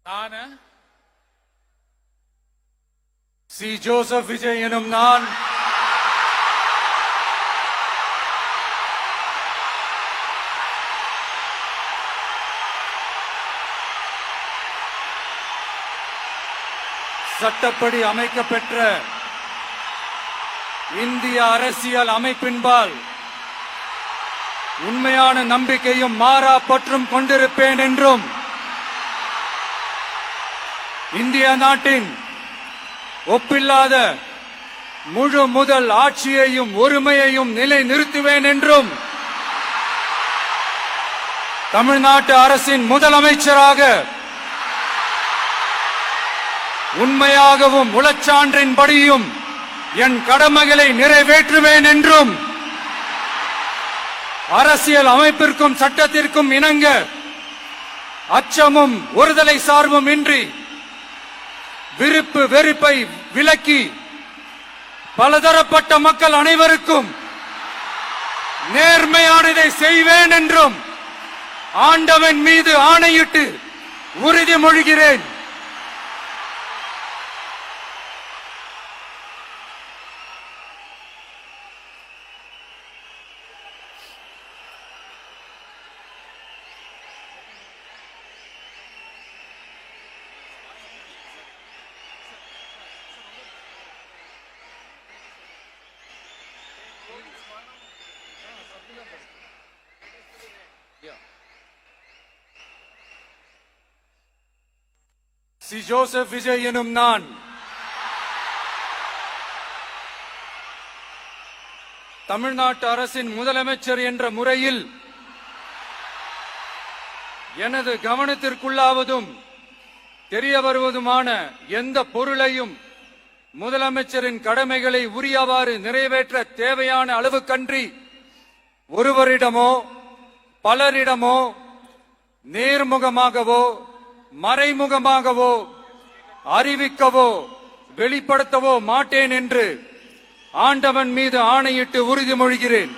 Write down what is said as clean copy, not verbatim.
நான் C. Joseph Vijay எனும் நான் சட்டப்படி அமைக்கப்பெற்ற இந்திய அரசியல் அமைப்பின்பால் உண்மையான நம்பிக்கையும் மாறா பற்றும் கொண்டிருப்பேன் என்றும் இந்திய நாட்டின் ஒப்பில்லாத முழு முதல் ஆட்சியையும் ஒருமையையும் நிலை நிறுத்துவேன் என்றும் தமிழ்நாட்டு அரசின் முதலமைச்சராக உண்மையாகவும் உளச்சான்றின்படியும் என் கடமைகளை நிறைவேற்றுவேன் என்றும் அரசியல் அமைப்பிற்கும் சட்டத்திற்கும் இணங்க அச்சமும் ஒருதலை சார்பும் இன்றி விருப்பு வெறுப்பை விலக்கி பலதரப்பட்ட மக்கள் அனைவருக்கும் நேர்மையானதை செய்வேன் என்றும் ஆண்டவன் மீது ஆணையிட்டு உறுதிமொழிகிறேன். சி. ஜோசப் விஜய் எனும் நான் தமிழ்நாட்டு அரசின் முதலமைச்சர் என்ற முறையில் எனது கவனத்திற்குள்ளாவதும் தெரிய வருவதுமான எந்த பொருளையும் முதலமைச்சரின் கடமைகளை உரியவாறு நிறைவேற்ற தேவையான அளவுக்கன்றி ஒருவரிடமோ பலரிடமோ நேர்முகமாகவோ மறைமுகமாகவோ அறிவிக்கவோ வெளிப்படுத்தவோ மாட்டேன் என்று ஆண்டவன் மீது ஆணையிட்டு உறுதிமொழிகிறேன்.